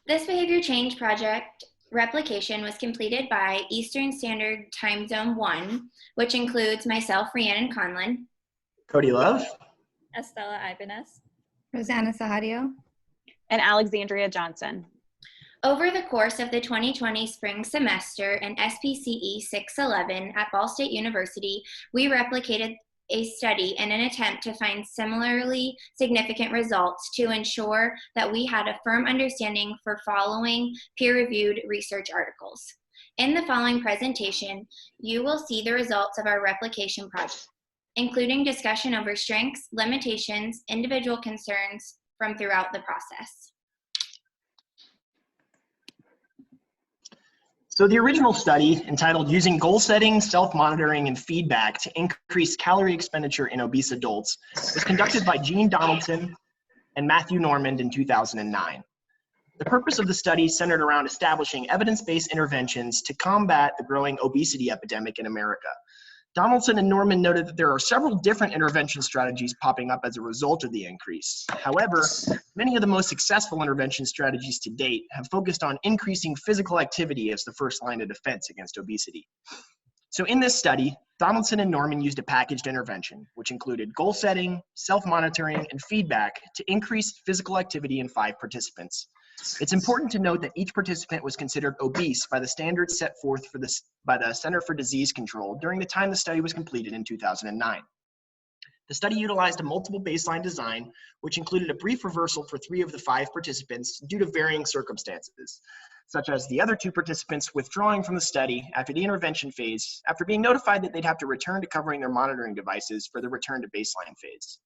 This behavior change project replication was completed by Eastern Standard Time Zone 1, which includes myself, Rhiannon Conlon, Cody Love, Estella Ibanez, Rosanna Sahadio, and Alexandria Johnson. Over the course of the 2020 spring semester in SPCE 611 at Ball State University, we replicated a study in an attempt to find similarly significant results to ensure that we had a firm understanding for following peer-reviewed research articles. In the following presentation, you will see the results of our replication project, including discussion over strengths, limitations, individual concerns from throughout the process. So the original study, entitled Using Goal Setting, Self-Monitoring, and Feedback to Increase Calorie Expenditure in Obese Adults, was conducted by Gene Donaldson and Matthew Normand in 2009. The purpose of the study centered around establishing evidence-based interventions to combat the growing obesity epidemic in America. Donaldson and Norman noted that there are several different intervention strategies popping up as a result of the increase. However, many of the most successful intervention strategies to date have focused on increasing physical activity as the first line of defense against obesity. So in this study, Donaldson and Norman used a packaged intervention, which included goal setting, self-monitoring, and feedback to increase physical activity in 5 participants. It's important to note that each participant was considered obese by the standards set forth by the Center for Disease Control during the time the study was completed in 2009. The study utilized a multiple baseline design, which included a brief reversal for 3 of the 5 participants due to varying circumstances, such as the other 2 participants withdrawing from the study after the intervention phase after being notified that they'd have to return to covering their monitoring devices for the return to baseline phase.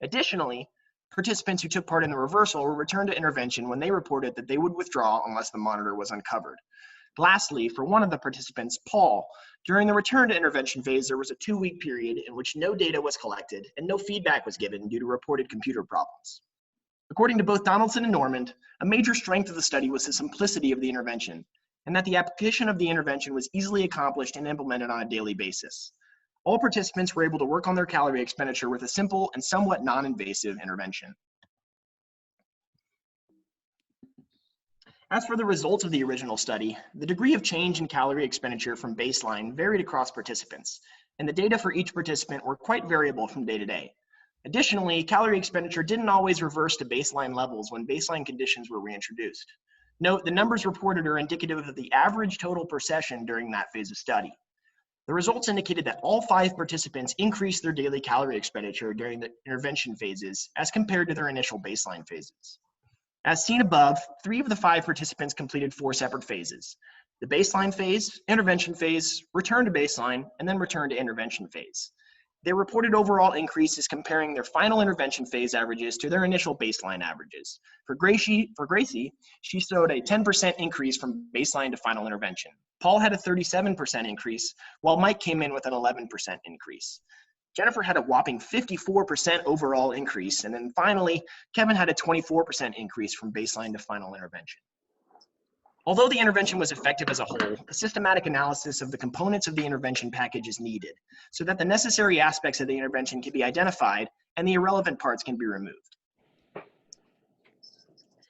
Additionally, participants who took part in the reversal were returned to intervention when they reported that they would withdraw unless the monitor was uncovered. Lastly, for one of the participants, Paul, during the return to intervention phase, there was a 2-week period in which no data was collected and no feedback was given due to reported computer problems. According to both Donaldson and Normand, a major strength of the study was the simplicity of the intervention, and that the application of the intervention was easily accomplished and implemented on a daily basis. All participants were able to work on their calorie expenditure with a simple and somewhat non-invasive intervention. As for the results of the original study, the degree of change in calorie expenditure from baseline varied across participants, and the data for each participant were quite variable from day to day. Additionally, calorie expenditure didn't always reverse to baseline levels when baseline conditions were reintroduced. Note, the numbers reported are indicative of the average total per session during that phase of study. The results indicated that all 5 participants increased their daily calorie expenditure during the intervention phases as compared to their initial baseline phases. As seen above, 3 of the 5 participants completed 4 separate phases: the baseline phase, intervention phase, return to baseline, and then return to intervention phase. They reported overall increases comparing their final intervention phase averages to their initial baseline averages. For Gracie, she showed a 10% increase from baseline to final intervention. Paul had a 37% increase, while Mike came in with an 11% increase. Jennifer had a whopping 54% overall increase, and then finally, Kevin had a 24% increase from baseline to final intervention. Although the intervention was effective as a whole, a systematic analysis of the components of the intervention package is needed so that the necessary aspects of the intervention can be identified and the irrelevant parts can be removed.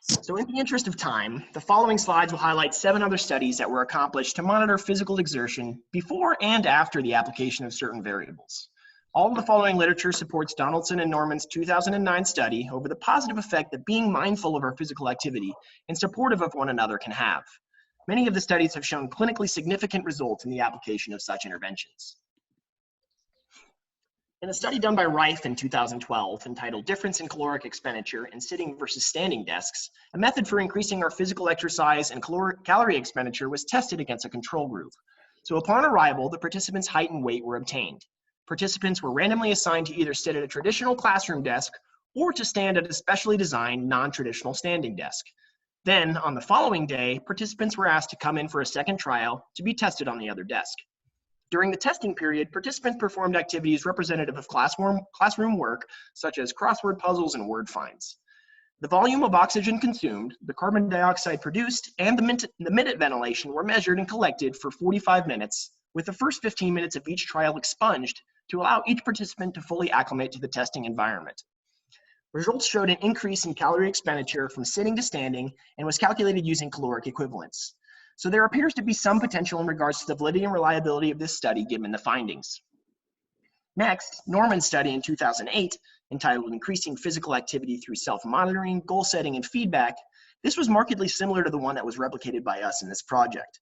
So in the interest of time, the following slides will highlight 7 other studies that were accomplished to monitor physical exertion before and after the application of certain variables. All of the following literature supports Donaldson and Normand's 2009 study over the positive effect that being mindful of our physical activity and supportive of one another can have. Many of the studies have shown clinically significant results in the application of such interventions. In a study done by Reif in 2012 entitled Difference in Caloric Expenditure in Sitting versus Standing Desks, a method for increasing our physical exercise and calorie expenditure was tested against a control group. So upon arrival, the participants' height and weight were obtained. Participants were randomly assigned to either sit at a traditional classroom desk or to stand at a specially designed non-traditional standing desk. Then, on the following day, participants were asked to come in for a second trial to be tested on the other desk. During the testing period, participants performed activities representative of classroom work, such as crossword puzzles and word finds. The volume of oxygen consumed, the carbon dioxide produced, and the minute ventilation were measured and collected for 45 minutes, with the first 15 minutes of each trial expunged to allow each participant to fully acclimate to the testing environment. Results showed an increase in calorie expenditure from sitting to standing and was calculated using caloric equivalents. So there appears to be some potential in regards to the validity and reliability of this study given the findings. Next, Norman's study in 2008, entitled Increasing Physical Activity Through Self-Monitoring, Goal Setting, and Feedback, this was markedly similar to the one that was replicated by us in this project.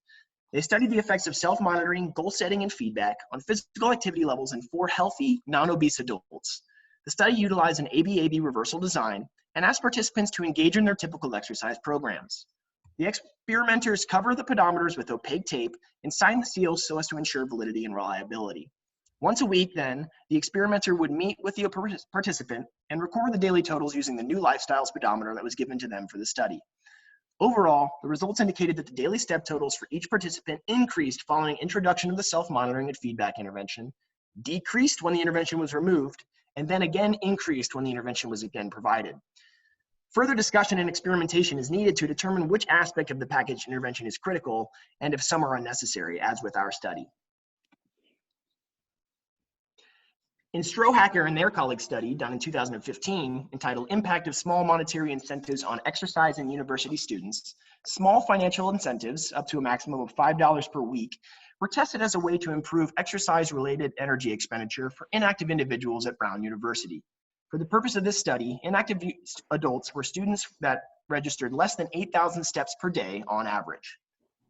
They studied the effects of self-monitoring, goal setting, and feedback on physical activity levels in 4 healthy, non-obese adults. The study utilized an AB-AB reversal design and asked participants to engage in their typical exercise programs. The experimenters cover the pedometers with opaque tape and sign the seals so as to ensure validity and reliability. Once a week, then, the experimenter would meet with the participant and record the daily totals using the new lifestyle speedometer that was given to them for the study. Overall, the results indicated that the daily step totals for each participant increased following introduction of the self-monitoring and feedback intervention, decreased when the intervention was removed, and then again increased when the intervention was again provided. Further discussion and experimentation is needed to determine which aspect of the package intervention is critical and if some are unnecessary, as with our study. In Strohacker and their colleagues' study done in 2015, entitled Impact of Small Monetary Incentives on Exercise in University Students, small financial incentives, up to a maximum of $5 per week, were tested as a way to improve exercise-related energy expenditure for inactive individuals at Brown University. For the purpose of this study, inactive adults were students that registered less than 8,000 steps per day on average.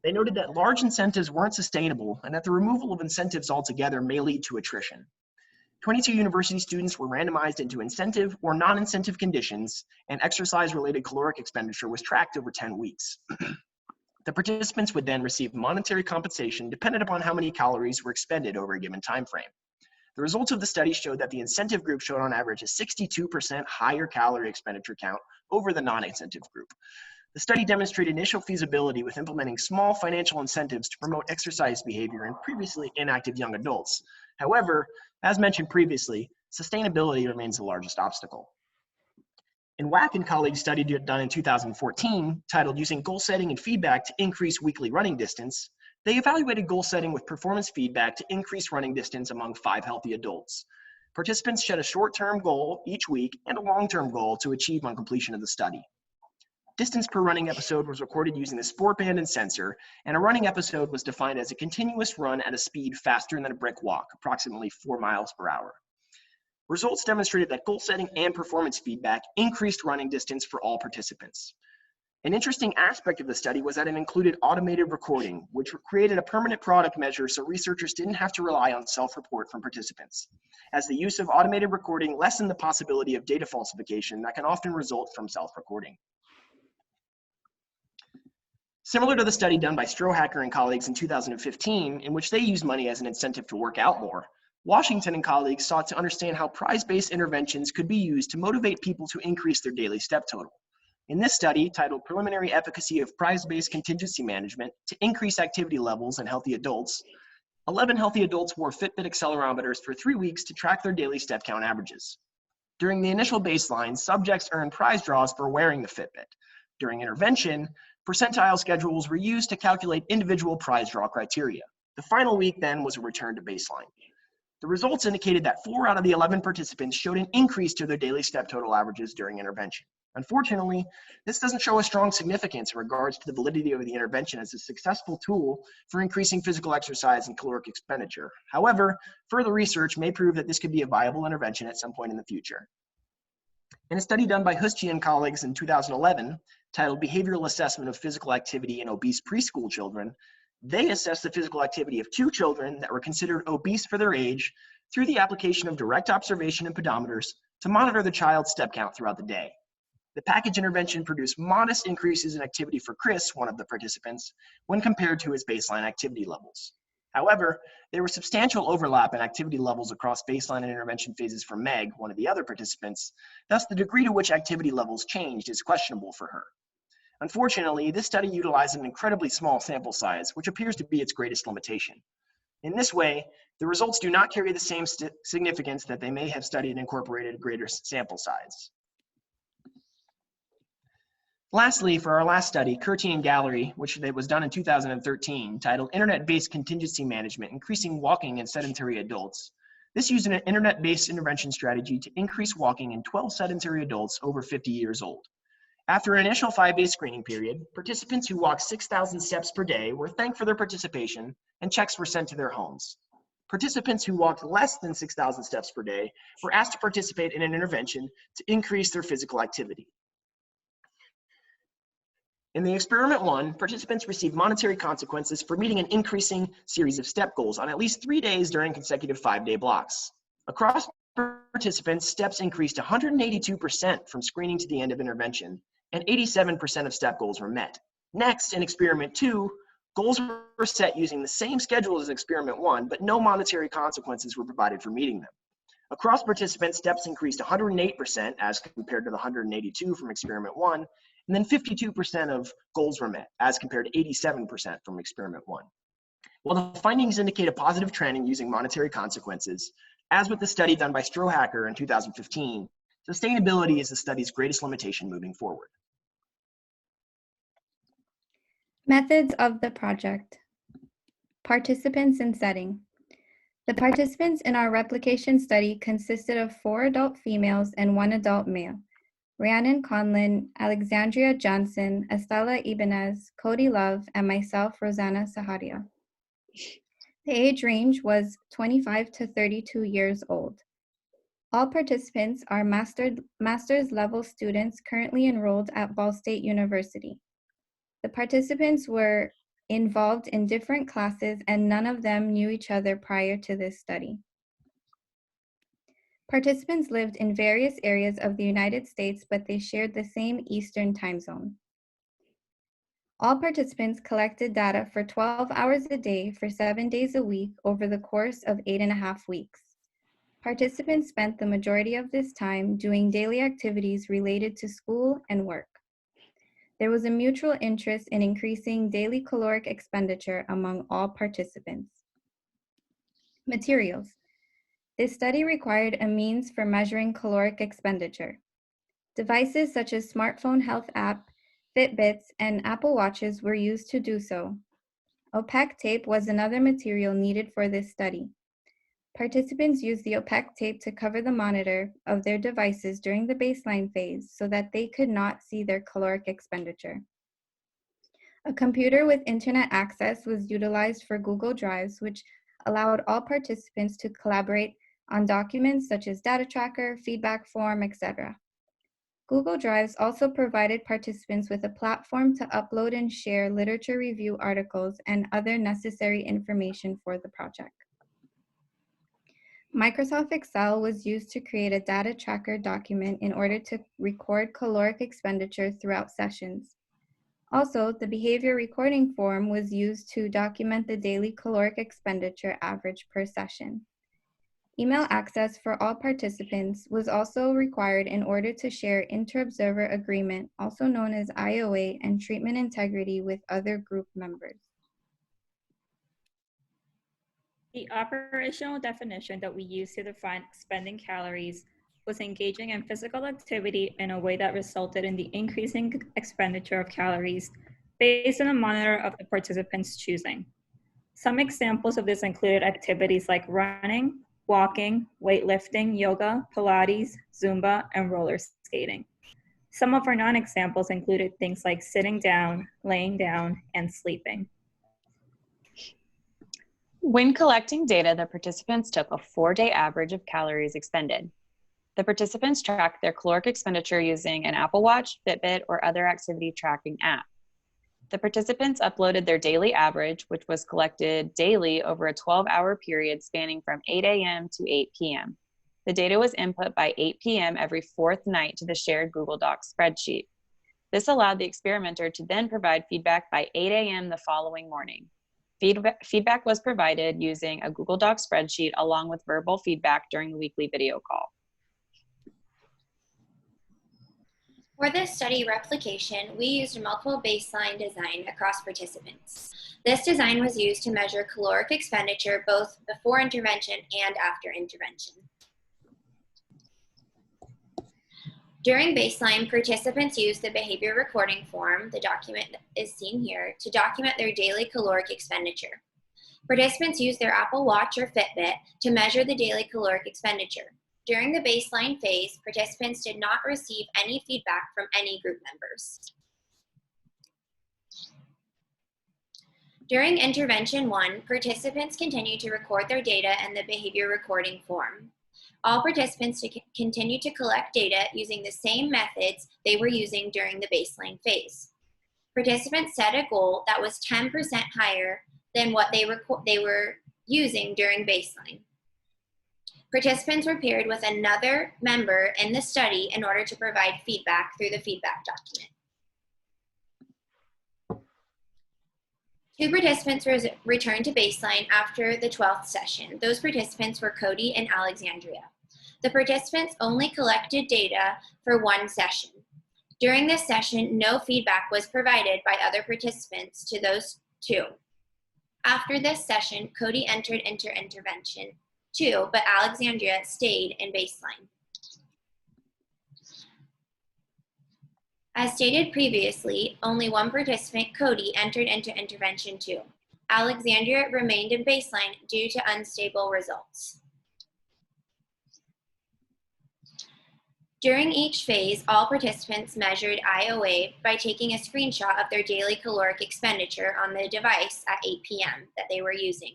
They noted that large incentives weren't sustainable and that the removal of incentives altogether may lead to attrition. 22 university students were randomized into incentive or non-incentive conditions, and exercise-related caloric expenditure was tracked over 10 weeks. The participants would then receive monetary compensation dependent upon how many calories were expended over a given time frame. The results of the study showed that the incentive group showed on average a 62% higher calorie expenditure count over the non-incentive group. The study demonstrated initial feasibility with implementing small financial incentives to promote exercise behavior in previously inactive young adults. However, as mentioned previously, sustainability remains the largest obstacle. In Wack and colleagues' study done in 2014, titled Using Goal Setting and Feedback to Increase Weekly Running Distance, they evaluated goal setting with performance feedback to increase running distance among 5 healthy adults. Participants set a short-term goal each week and a long-term goal to achieve on completion of the study. Distance per running episode was recorded using the sport band and sensor, and a running episode was defined as a continuous run at a speed faster than a brick walk, approximately 4 miles per hour. Results demonstrated that goal setting and performance feedback increased running distance for all participants. An interesting aspect of the study was that it included automated recording, which created a permanent product measure so researchers didn't have to rely on self-report from participants, as the use of automated recording lessened the possibility of data falsification that can often result from self-recording. Similar to the study done by Strohacker and colleagues in 2015, in which they used money as an incentive to work out more, Washington and colleagues sought to understand how prize-based interventions could be used to motivate people to increase their daily step total. In this study, titled Preliminary Efficacy of Prize-Based Contingency Management to Increase Activity Levels in Healthy Adults, 11 healthy adults wore Fitbit accelerometers for 3 weeks to track their daily step count averages. During the initial baseline, subjects earned prize draws for wearing the Fitbit. During intervention, percentile schedules were used to calculate individual prize draw criteria. The final week then was a return to baseline. The results indicated that 4 out of the 11 participants showed an increase to their daily step total averages during intervention. Unfortunately, this doesn't show a strong significance in regards to the validity of the intervention as a successful tool for increasing physical exercise and caloric expenditure. However, further research may prove that this could be a viable intervention at some point in the future. In a study done by Huschi and colleagues in 2011, titled Behavioral Assessment of Physical Activity in Obese Preschool Children, they assessed the physical activity of 2 children that were considered obese for their age through the application of direct observation and pedometers to monitor the child's step count throughout the day. The package intervention produced modest increases in activity for Chris, one of the participants, when compared to his baseline activity levels. However, there was substantial overlap in activity levels across baseline and intervention phases for Meg, one of the other participants. Thus, the degree to which activity levels changed is questionable for her. Unfortunately, this study utilized an incredibly small sample size, which appears to be its greatest limitation. In this way, the results do not carry the same significance that they may have studied and incorporated a greater sample size. Lastly, for our last study, Curti and Gallery, which was done in 2013, titled Internet-Based Contingency Management, Increasing Walking in Sedentary Adults, This used an internet-based intervention strategy to increase walking in 12 sedentary adults over 50 years old. After an initial 5-day screening period, participants who walked 6,000 steps per day were thanked for their participation and checks were sent to their homes. Participants who walked less than 6,000 steps per day were asked to participate in an intervention to increase their physical activity. In the experiment 1, participants received monetary consequences for meeting an increasing series of step goals on at least 3 days during consecutive 5-day blocks. Across participants, steps increased 182% from screening to the end of intervention, and 87% of step goals were met. Next, in experiment 2, goals were set using the same schedule as experiment 1, but no monetary consequences were provided for meeting them. Across participants, steps increased 108% as compared to the 182 from experiment 1, and then 52% of goals were met as compared to 87% from experiment 1. While the findings indicate a positive trend in using monetary consequences, as with the study done by Strohacker in 2015, sustainability is the study's greatest limitation moving forward. Methods of the project. Participants and setting. The participants in our replication study consisted of 4 adult females and 1 adult male: Rhiannon Conlin, Alexandria Johnson, Estella Ibanez, Cody Love, and myself, Rosanna Sahadia. The age range was 25 to 32 years old. All participants are master's level students currently enrolled at Ball State University. The participants were involved in different classes and none of them knew each other prior to this study. Participants lived in various areas of the United States, but they shared the same Eastern time zone. All participants collected data for 12 hours a day for 7 days a week over the course of 8.5 weeks. Participants spent the majority of this time doing daily activities related to school and work. There was a mutual interest in increasing daily caloric expenditure among all participants. Materials. This study required a means for measuring caloric expenditure. Devices such as smartphone health app, Fitbits, and Apple Watches were used to do so. Opaque tape was another material needed for this study. Participants used the opaque tape to cover the monitor of their devices during the baseline phase so that they could not see their caloric expenditure. A computer with internet access was utilized for Google Drives, which allowed all participants to collaborate on documents such as data tracker, feedback form, etc. Google Drives also provided participants with a platform to upload and share literature review articles and other necessary information for the project. Microsoft Excel was used to create a data tracker document in order to record caloric expenditure throughout sessions. Also, the behavior recording form was used to document the daily caloric expenditure average per session. Email access for all participants was also required in order to share inter-observer agreement, also known as IOA, and treatment integrity with other group members. The operational definition that we use to define expending calories was engaging in physical activity in a way that resulted in the increasing expenditure of calories based on a monitor of the participants' choosing. Some examples of this included activities like running, walking, weightlifting, yoga, Pilates, Zumba, and roller skating. Some of our non-examples included things like sitting down, laying down, and sleeping. When collecting data, the participants took a 4-day average of calories expended. The participants tracked their caloric expenditure using an Apple Watch, Fitbit, or other activity tracking app. The participants uploaded their daily average, which was collected daily over a 12-hour period spanning from 8 a.m. to 8 p.m. The data was input by 8 p.m. every 4th night to the shared Google Docs spreadsheet. This allowed the experimenter to then provide feedback by 8 a.m. the following morning. Feedback was provided using a Google Docs spreadsheet along with verbal feedback during the weekly video call. For this study replication, we used a multiple baseline design across participants. This design was used to measure caloric expenditure both before intervention and after intervention. During baseline, participants used the behavior recording form, the document is seen here, to document their daily caloric expenditure. Participants used their Apple Watch or Fitbit to measure the daily caloric expenditure. During the baseline phase, participants did not receive any feedback from any group members. During intervention 1, participants continued to record their data in the behavior recording form. All participants continued to collect data using the same methods they were using during the baseline phase. Participants set a goal that was 10% higher than what they were using during baseline. Participants were paired with another member in the study in order to provide feedback through the feedback document. 2 participants returned to baseline after the 12th session. Those participants were Cody and Alexandria. The participants only collected data for 1 session. During this session, no feedback was provided by other participants to those 2. After this session, Cody entered into intervention 2, but Alexandria stayed in baseline. As stated previously, only 1 participant, Cody, entered into intervention 2. Alexandria remained in baseline due to unstable results. During each phase, all participants measured IOA by taking a screenshot of their daily caloric expenditure on the device at 8 p.m. that they were using,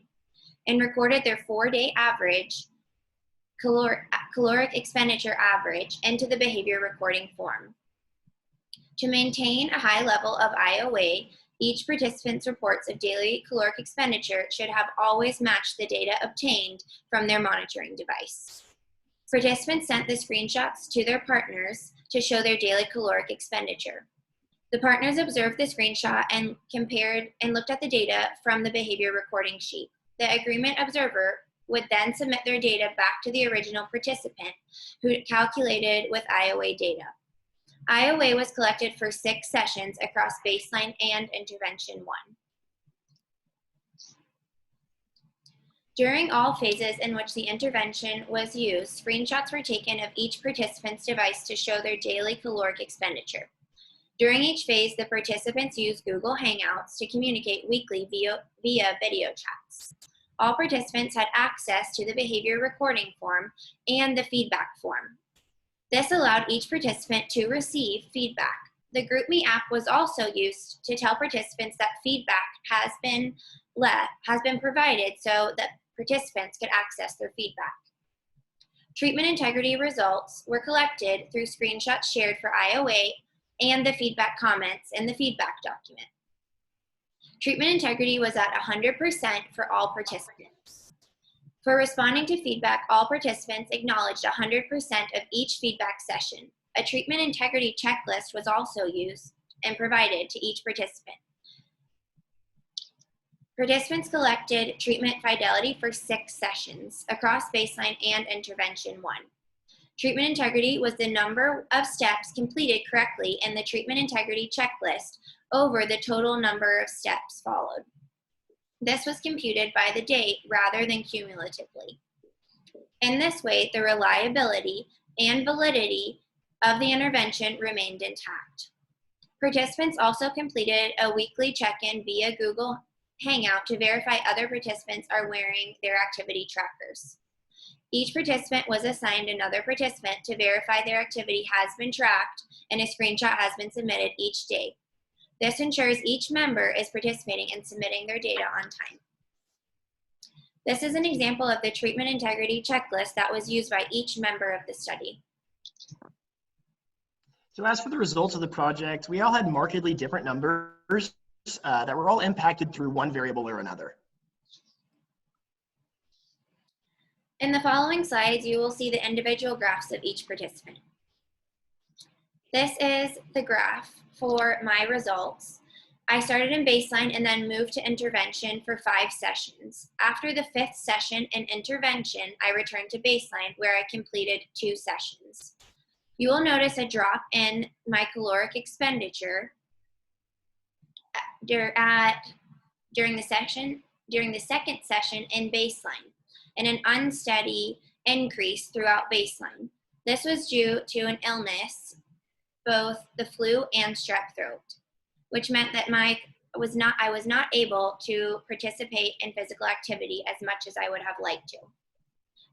and recorded their 4-day average caloric expenditure average into the behavior recording form. To maintain a high level of IOA, each participant's reports of daily caloric expenditure should have always matched the data obtained from their monitoring device. Participants sent the screenshots to their partners to show their daily caloric expenditure. The partners observed the screenshot and compared and looked at the data from the behavior recording sheet. The agreement observer would then submit their data back to the original participant, who calculated with IOA data. IOA was collected for 6 sessions across baseline and intervention 1. During all phases in which the intervention was used, screenshots were taken of each participant's device to show their daily caloric expenditure. During each phase, the participants used Google Hangouts to communicate weekly via video chats. All participants had access to the behavior recording form and the feedback form. This allowed each participant to receive feedback. The GroupMe app was also used to tell participants that feedback has been provided so that participants could access their feedback. Treatment integrity results were collected through screenshots shared for IOA and the feedback comments in the feedback document. Treatment integrity was at 100% for all participants. For responding to feedback, all participants acknowledged 100% of each feedback session. A treatment integrity checklist was also used and provided to each participant. Participants collected treatment fidelity for 6 sessions across baseline and intervention 1. Treatment integrity was the number of steps completed correctly in the treatment integrity checklist over the total number of steps followed. This was computed by the date rather than cumulatively. In this way, the reliability and validity of the intervention remained intact. Participants also completed a weekly check-in via Google Hangout to verify other participants are wearing their activity trackers. Each participant was assigned another participant to verify their activity has been tracked and a screenshot has been submitted each day. This ensures each member is participating and submitting their data on time. This is an example of the treatment integrity checklist that was used by each member of the study. So as for the results of the project, we all had markedly different numbers that were all impacted through one variable or another. In the following slides, you will see the individual graphs of each participant. This is the graph for my results. I started in baseline and then moved to intervention for 5 sessions. After the 5th session in intervention, I returned to baseline where I completed 2 sessions. You will notice a drop in my caloric expenditure during the second session in baseline, and an unsteady increase throughout baseline. This was due to an illness, both the flu and strep throat, which meant that my I was not able to participate in physical activity as much as I would have liked to.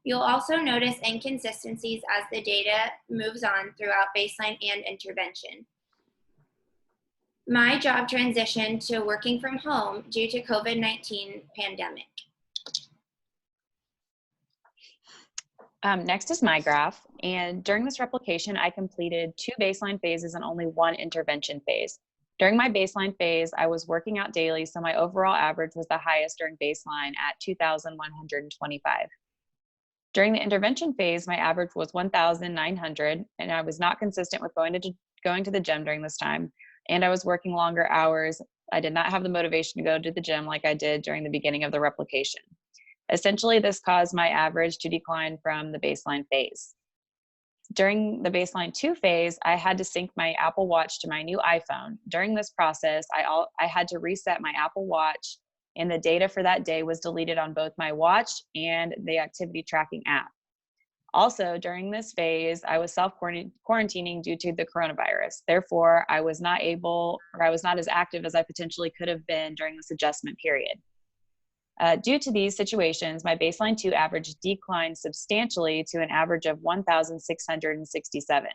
You'll also notice inconsistencies as the data moves on throughout baseline and intervention. My job transitioned to working from home due to COVID-19 pandemic. Next is my graph, and during this replication, I completed 2 baseline phases and only 1 intervention phase. During my baseline phase, I was working out daily, so my overall average was the highest during baseline at 2,125. During the intervention phase, my average was 1,900, and I was not consistent with going to the gym during this time, and I was working longer hours. I did not have the motivation to go to the gym like I did during the beginning of the replication. Essentially, this caused my average to decline from the baseline phase. During the baseline 2 phase, I had to sync my Apple Watch to my new iPhone. During this process, I had to reset my Apple Watch, and the data for that day was deleted on both my watch and the activity tracking app. Also, during this phase, I was self-quarantining due to the coronavirus. Therefore, I was not as active as I potentially could have been during this adjustment period. Due to these situations, my baseline 2 average declined substantially to an average of 1,667.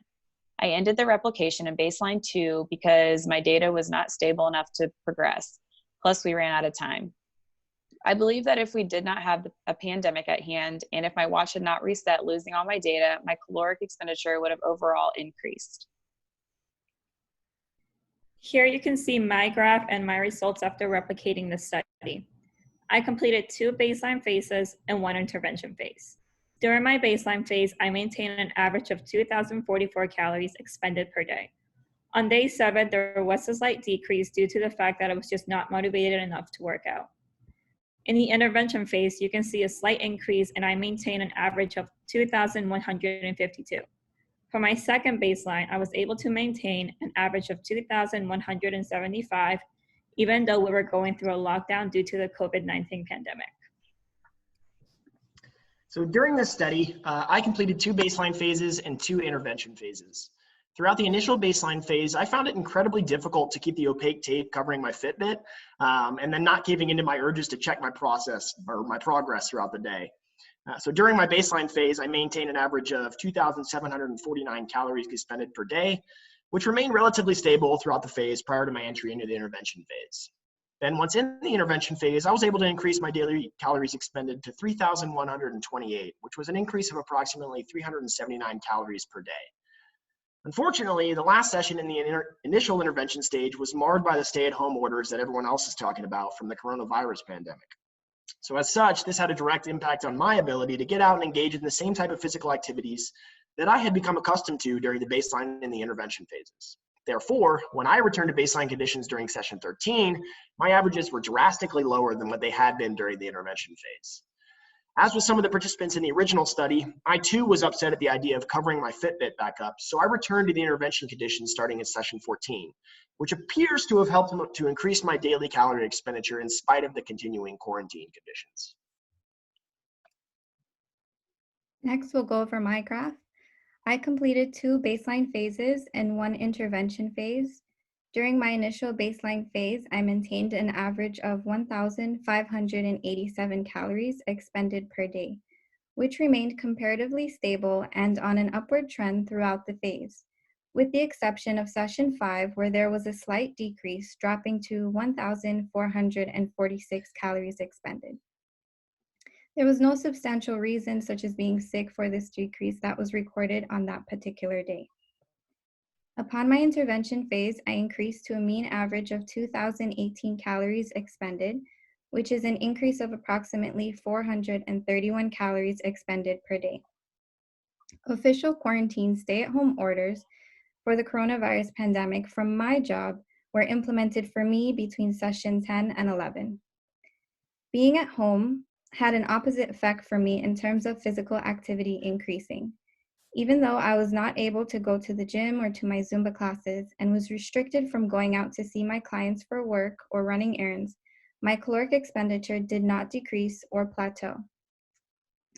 I ended the replication in baseline 2 because my data was not stable enough to progress. Plus, we ran out of time. I believe that if we did not have a pandemic at hand, and if my watch had not reset, losing all my data, my caloric expenditure would have overall increased. Here you can see my graph and my results after replicating the study. I completed 2 baseline phases and 1 intervention phase. During my baseline phase, I maintained an average of 2,044 calories expended per day. On day 7, there was a slight decrease due to the fact that I was just not motivated enough to work out. In the intervention phase, you can see a slight increase, and I maintained an average of 2,152. For my second baseline, I was able to maintain an average of 2,175, even though we were going through a lockdown due to the COVID-19 pandemic. So during this study, I completed 2 baseline phases and 2 intervention phases. Throughout the initial baseline phase, I found it incredibly difficult to keep the opaque tape covering my Fitbit and then not caving into my urges to check my progress throughout the day. So during my baseline phase, I maintained an average of 2,749 calories expended per day, which remained relatively stable throughout the phase prior to my entry into the intervention phase. Then once in the intervention phase, I was able to increase my daily calories expended to 3,128, which was an increase of approximately 379 calories per day. Unfortunately, the last session in the initial intervention stage was marred by the stay-at-home orders that everyone else is talking about from the coronavirus pandemic. So as such, this had a direct impact on my ability to get out and engage in the same type of physical activities that I had become accustomed to during the baseline and the intervention phases. Therefore, when I returned to baseline conditions during session 13, my averages were drastically lower than what they had been during the intervention phase. As with some of the participants in the original study, I too was upset at the idea of covering my Fitbit back up, so I returned to the intervention conditions starting in session 14, which appears to have helped to increase my daily calorie expenditure in spite of the continuing quarantine conditions. Next, we'll go over my graph. I completed 2 baseline phases and 1 intervention phase. During my initial baseline phase, I maintained an average of 1,587 calories expended per day, which remained comparatively stable and on an upward trend throughout the phase, with the exception of session 5, where there was a slight decrease, dropping to 1,446 calories expended. There was no substantial reason, such as being sick, for this decrease that was recorded on that particular day. Upon my intervention phase, I increased to a mean average of 2,018 calories expended, which is an increase of approximately 431 calories expended per day. Official quarantine stay-at-home orders for the coronavirus pandemic from my job were implemented for me between session 10 and 11. Being at home had an opposite effect for me in terms of physical activity increasing. Even though I was not able to go to the gym or to my Zumba classes and was restricted from going out to see my clients for work or running errands, my caloric expenditure did not decrease or plateau.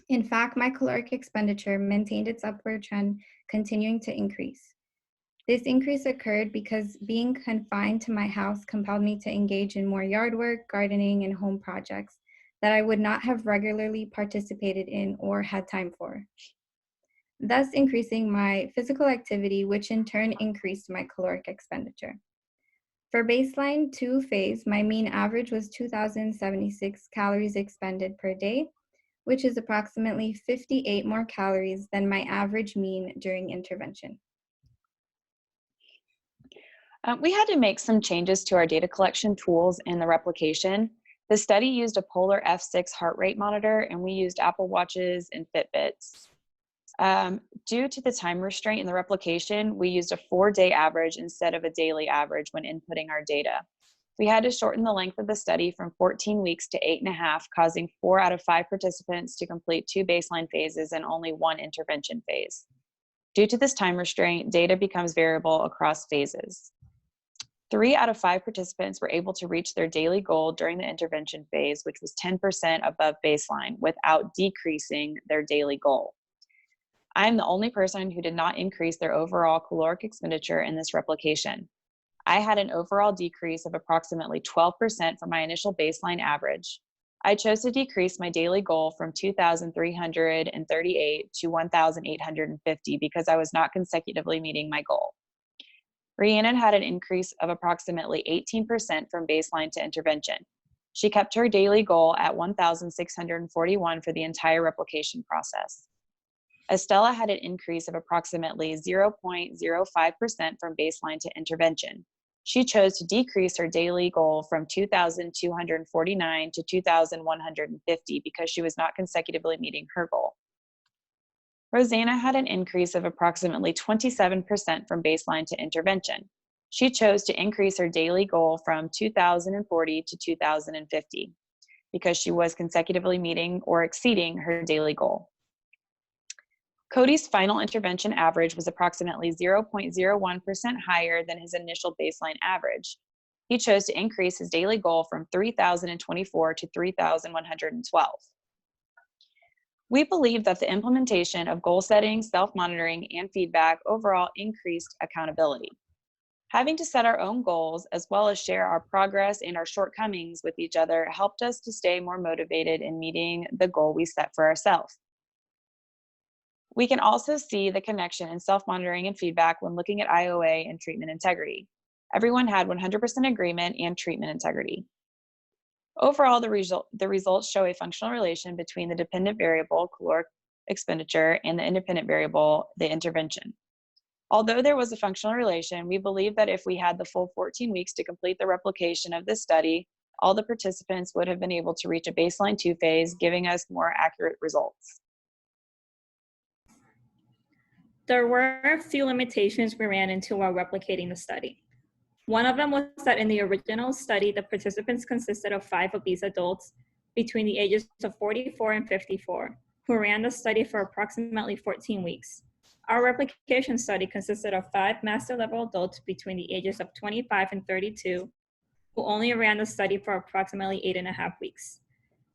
In fact, my caloric expenditure maintained its upward trend, continuing to increase. This increase occurred because being confined to my house compelled me to engage in more yard work, gardening, and home projects that I would not have regularly participated in or had time for, thus increasing my physical activity, which in turn increased my caloric expenditure. For baseline 2 phase, my mean average was 2,076 calories expended per day, which is approximately 58 more calories than my average mean during intervention. We had to make some changes to our data collection tools in the replication. The study used a Polar F6 heart rate monitor, and we used Apple Watches and Fitbits. Due to the time restraint in the replication, we used a 4-day average instead of a daily average when inputting our data. We had to shorten the length of the study from 14 weeks to 8.5, causing 4 out of 5 participants to complete 2 baseline phases and only 1 intervention phase. Due to this time restraint, data becomes variable across phases. 3 out of 5 participants were able to reach their daily goal during the intervention phase, which was 10% above baseline, without decreasing their daily goal. I'm the only person who did not increase their overall caloric expenditure in this replication. I had an overall decrease of approximately 12% from my initial baseline average. I chose to decrease my daily goal from 2,338 to 1,850 because I was not consecutively meeting my goal. Rhiannon had an increase of approximately 18% from baseline to intervention. She kept her daily goal at 1,641 for the entire replication process. Estella had an increase of approximately 0.05% from baseline to intervention. She chose to decrease her daily goal from 2,249 to 2,150 because she was not consecutively meeting her goal. Rosanna had an increase of approximately 27% from baseline to intervention. She chose to increase her daily goal from 2,040 to 2,050 because she was consecutively meeting or exceeding her daily goal. Cody's final intervention average was approximately 0.01% higher than his initial baseline average. He chose to increase his daily goal from 3,024 to 3,112. We believe that the implementation of goal setting, self-monitoring, and feedback overall increased accountability. Having to set our own goals as well as share our progress and our shortcomings with each other helped us to stay more motivated in meeting the goal we set for ourselves. We can also see the connection in self-monitoring and feedback when looking at IOA and treatment integrity. Everyone had 100% agreement and treatment integrity. Overall, the results show a functional relation between the dependent variable, caloric expenditure, and the independent variable, the intervention. Although there was a functional relation, we believe that if we had the full 14 weeks to complete the replication of this study, all the participants would have been able to reach a baseline 2 phase, giving us more accurate results. There were a few limitations we ran into while replicating the study. One of them was that in the original study, the participants consisted of 5 obese adults between the ages of 44 and 54, who ran the study for approximately 14 weeks. Our replication study consisted of 5 master-level adults between the ages of 25 and 32, who only ran the study for approximately 8.5 weeks.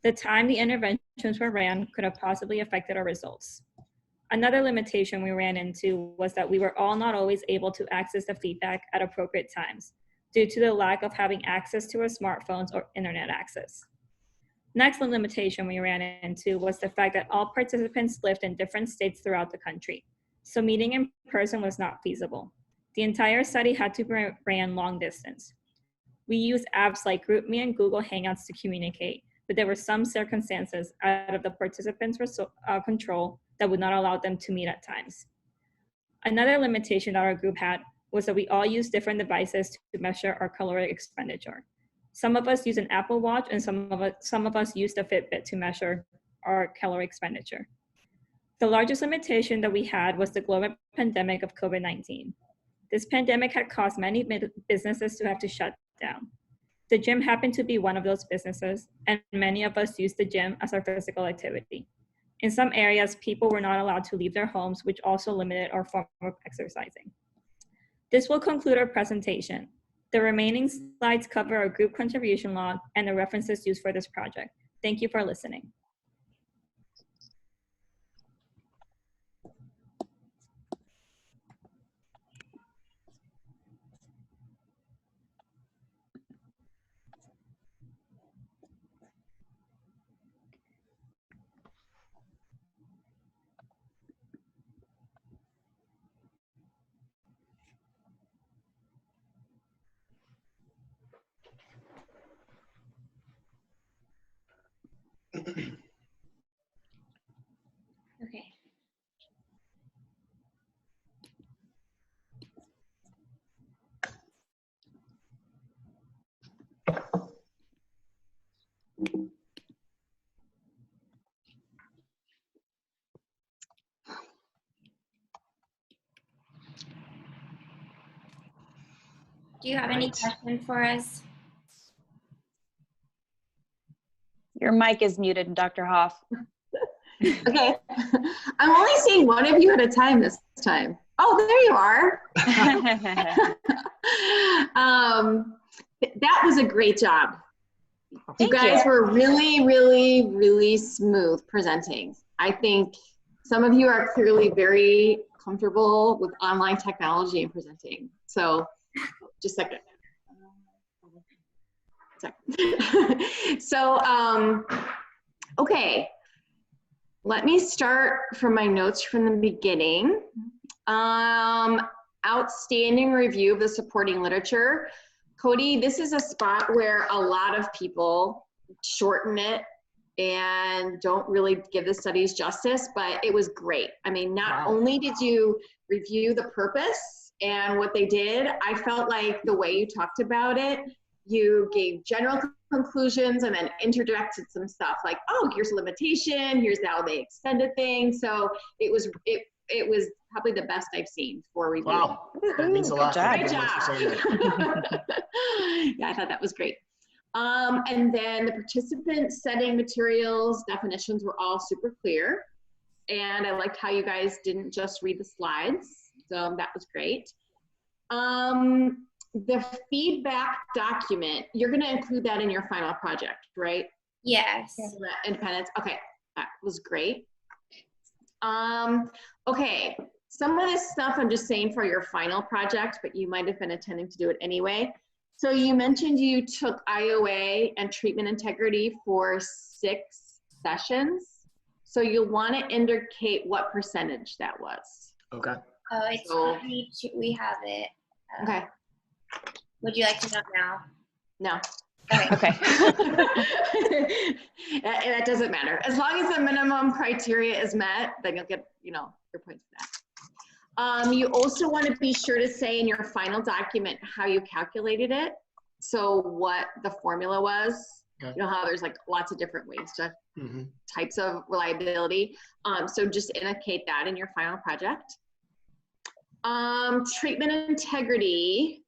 The time the interventions were ran could have possibly affected our results. Another limitation we ran into was that we were all not always able to access the feedback at appropriate times due to the lack of having access to our smartphones or internet access. Next limitation we ran into was the fact that all participants lived in different states throughout the country, so meeting in person was not feasible. The entire study had to be ran long distance. We used apps like GroupMe and Google Hangouts to communicate, but there were some circumstances out of the participants' control that would not allow them to meet at times. Another limitation that our group had was that we all used different devices to measure our caloric expenditure. Some of us use an Apple Watch and some of us used a Fitbit to measure our calorie expenditure. The largest limitation that we had was the global pandemic of COVID-19. This pandemic had caused many businesses to have to shut down. The gym happened to be one of those businesses, and many of us used the gym as our physical activity. In some areas, people were not allowed to leave their homes, which also limited our form of exercising. This will conclude our presentation. The remaining slides cover our group contribution log and the references used for this project. Thank you for listening. Do you have any questions for us? Your mic is muted, Dr. Hoff. Okay, I'm only seeing one of you at a time this time. Oh, there you are. That was a great job. You guys were really, really, really smooth presenting. I think some of you are clearly very comfortable with online technology and presenting. So just a second. So, okay. Let me start from my notes from the beginning. Outstanding review of the supporting literature. Cody, this is a spot where a lot of people shorten it and don't really give the studies justice, but it was great. I mean, not only did you review the purpose and what they did, I felt like the way you talked about it, you gave general conclusions and then interjected some stuff like, oh, here's a limitation, here's how they extended things. So it was probably the best I've seen for review. Wow, that means a lot. Great job. Yeah, I thought that was great. And then the participant setting materials, definitions were all super clear. And I liked how you guys didn't just read the slides. So that was great. The feedback document, you're going to include that in your final project, right? Yes. Independence. Okay, that was great. Okay, some of this stuff I'm just saying for your final project, but you might have been intending to do it anyway. So you mentioned you took IOA and treatment integrity for 6 sessions. So you'll want to indicate what percentage that was. Okay. Oh, it's we have it. Okay. Would you like to know now? No. Okay. That doesn't matter. As long as the minimum criteria is met, then you'll get, your points for that. You also want to be sure to say in your final document how you calculated it. So what the formula was. Okay. You know how there's like lots of different ways to types of reliability. So just indicate that in your final project. Treatment integrity.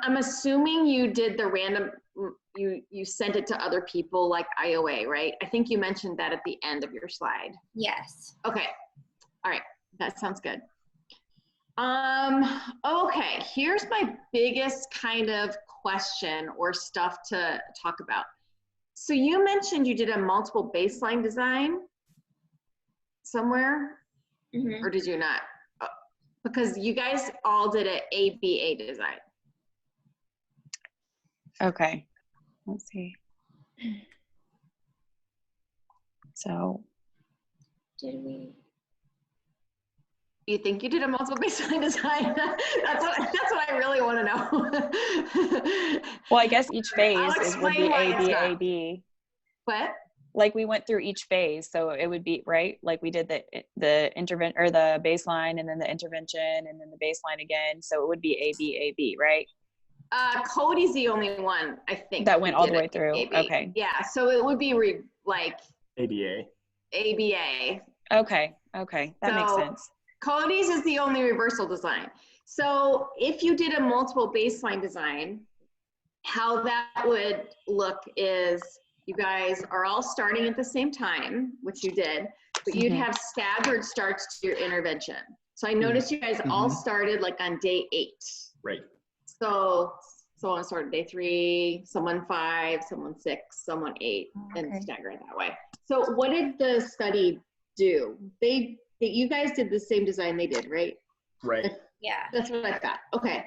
I'm assuming you did the random, you sent it to other people like IOA, right? I think you mentioned that at the end of your slide. Yes. Okay. All right. That sounds good. Okay. Here's my biggest kind of question or stuff to talk about. So you mentioned you did a multiple baseline design somewhere, or did you not? Because you guys all did an ABA design. Okay, let's see. So, did we? You think you did a multiple baseline design? That's what I really want to know. Well, I guess each phase would be AB. What? Like we went through each phase, so it would be right. Like we did the intervention or the baseline, and then the intervention, and then the baseline again. So it would be AB, right? Cody's the only one I think that went all the way through. AB. Okay. Yeah, so it would be like ABA. Okay, that makes sense. Cody's is the only reversal design. So if you did a multiple baseline design, how that would look is you guys are all starting at the same time, which you did, but you'd have staggered starts to your intervention. So I noticed you guys all started like on day 8. Right. So someone started day 3, someone 5, someone 6, someone 8, and stagger it that way. So what did the study do? You guys did the same design they did, right? Right. Yeah. That's what I thought. Okay.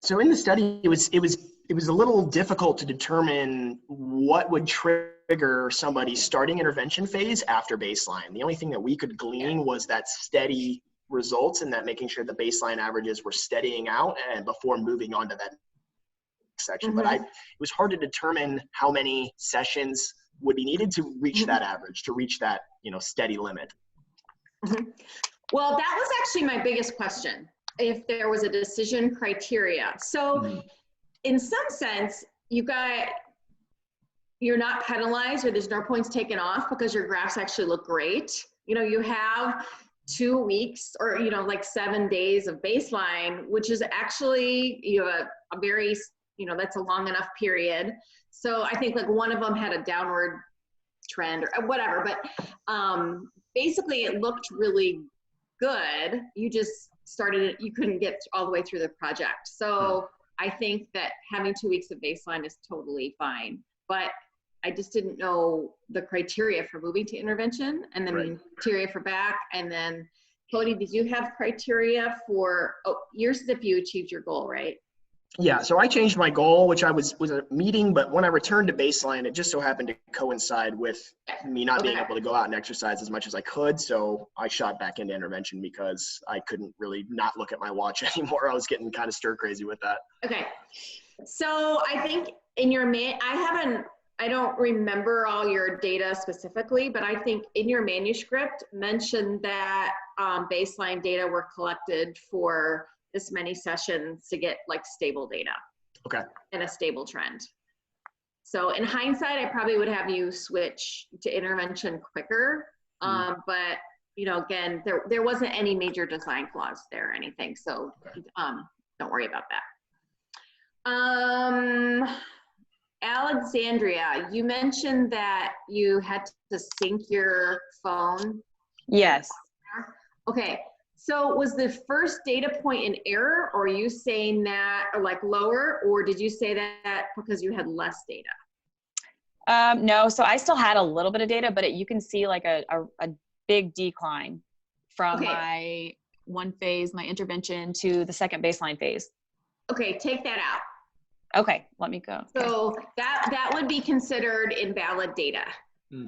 So in the study, it was a little difficult to determine what would trigger somebody's starting intervention phase after baseline. The only thing that we could glean was that steady results and that making sure the baseline averages were steadying out and before moving on to that next section. But it was hard to determine how many sessions would be needed to reach that average, to reach that steady limit. Well, that was actually my biggest question, if there was a decision criteria. So in some sense, you're not penalized or there's no points taken off because your graphs actually look great. You have 2 weeks or, like 7 days of baseline, which is actually, a very, that's a long enough period. So I think like one of them had a downward trend or whatever, but basically it looked really good. You just started, you couldn't get all the way through the project. So I think that having 2 weeks of baseline is totally fine, but I just didn't know the criteria for moving to intervention, and then criteria for back. And then Cody, did you have criteria for, yours is if you achieved your goal, right? Yeah, so I changed my goal, which I was a meeting, but when I returned to baseline, it just so happened to coincide with me not being able to go out and exercise as much as I could. So I shot back into intervention because I couldn't really not look at my watch anymore. I was getting kind of stir crazy with that. Okay. So I think in your I don't remember all your data specifically, but I think in your manuscript mentioned that baseline data were collected for this many sessions to get like stable data. Okay. And a stable trend. So in hindsight, I probably would have you switch to intervention quicker. But again, there wasn't any major design flaws there or anything. So don't worry about that. Alexandria, you mentioned that you had to sync your phone. Yes. Okay. So was the first data point an error, or are you saying that like lower, or did you say that because you had less data? No, so I still had a little bit of data, but you can see like a big decline from my one phase, my intervention, to the second baseline phase. Okay, take that out. Okay, let me go. So that would be considered invalid data.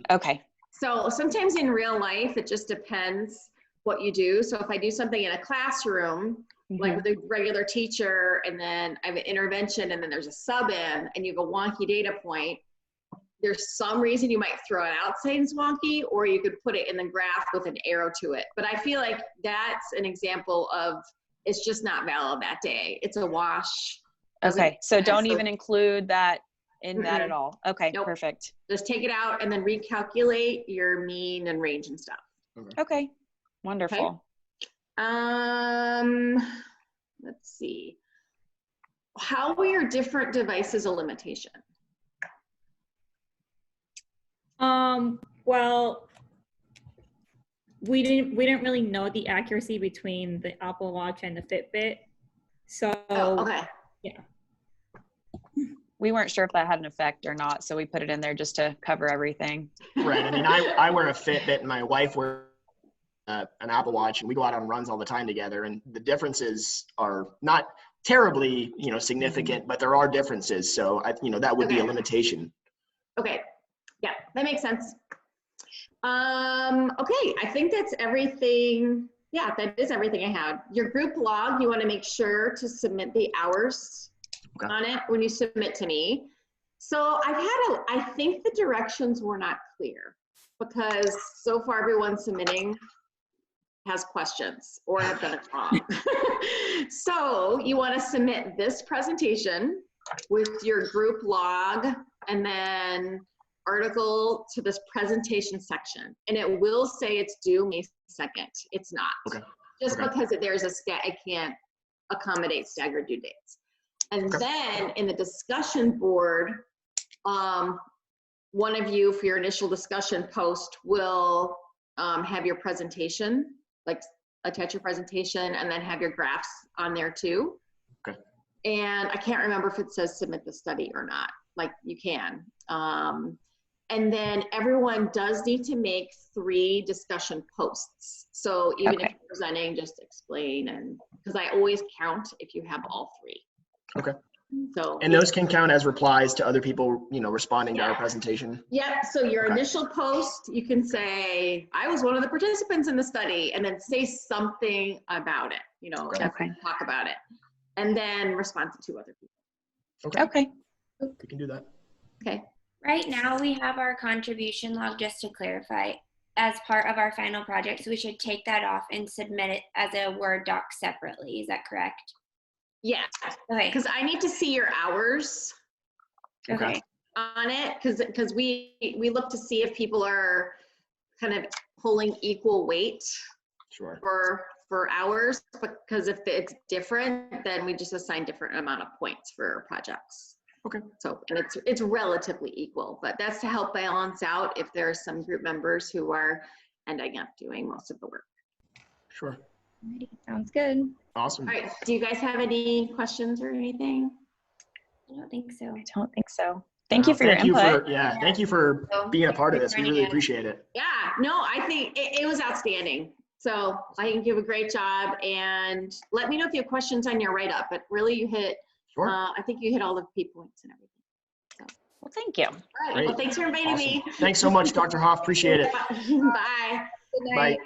Okay. So sometimes in real life, it just depends what you do. So if I do something in a classroom, like with a regular teacher, and then I have an intervention, and then there's a sub-in, and you have a wonky data point, there's some reason you might throw it out saying it's wonky, or you could put it in the graph with an arrow to it. But I feel like that's an example of it's just not valid that day. It's a wash. Okay, so don't even include that in that at all. Okay, nope. Perfect. Just take it out and then recalculate your mean and range and stuff. Okay, wonderful. Okay. Let's see. How were your different devices a limitation? Well, we didn't really know the accuracy between the Apple Watch and the Fitbit. So yeah. We weren't sure if that had an effect or not, so we put it in there just to cover everything. Right. I mean, I wear a Fitbit and my wife wears an Apple Watch, and we go out on runs all the time together. And the differences are not terribly, significant, but there are differences. So that would be a limitation. Okay. Yeah, that makes sense. Okay, I think that's everything. Yeah, that is everything I had. Your group log, you want to make sure to submit the hours on it when you submit to me. So I think the directions were not clear because so far everyone submitting has questions or have done it wrong. So you want to submit this presentation with your group log and then article to this presentation section, and it will say it's due May 2nd. It's not. Just because there's I can't accommodate staggered due dates. And then in the discussion board, one of you for your initial discussion post will have your presentation, like attach your presentation and then have your graphs on there too. And I can't remember if it says submit the study or not. Like you can. And then everyone does need to make 3 discussion posts. So even if you're presenting, just explain, and because I always count if you have all 3. Okay. So and those can count as replies to other people, responding to our presentation. Yep. So your initial post, you can say, I was one of the participants in the study, and then say something about it, talk about it, and then respond to 2 other people. Okay. We can do that. Okay. Right now we have our contribution log, just to clarify, as part of our final project. So we should take that off and submit it as a Word doc separately. Is that correct? Yeah. Okay. Because I need to see your hours. Okay. On it, because we look to see if people are kind of pulling equal weight. Sure. for hours, because if it's different, then we just assign different amount of points for projects. Okay. So, and it's relatively equal, but that's to help balance out if there are some group members who are ending up doing most of the work. Sure. Alrighty, sounds good. Awesome. All right, do you guys have any questions or anything? I don't think so. I don't think so. Thank you for your input. Thank you for being a part of this. We really Joining us. appreciate it. Yeah, no, I think it was outstanding. So I think you have a great job, and let me know if you have questions on your write-up, but really you hit, Sure. I think you hit all the key points and everything. Well, thank you. All right, Great. well, thanks for inviting me. Thanks so much, Dr. Hoff. Appreciate it. Bye. Good night. Bye.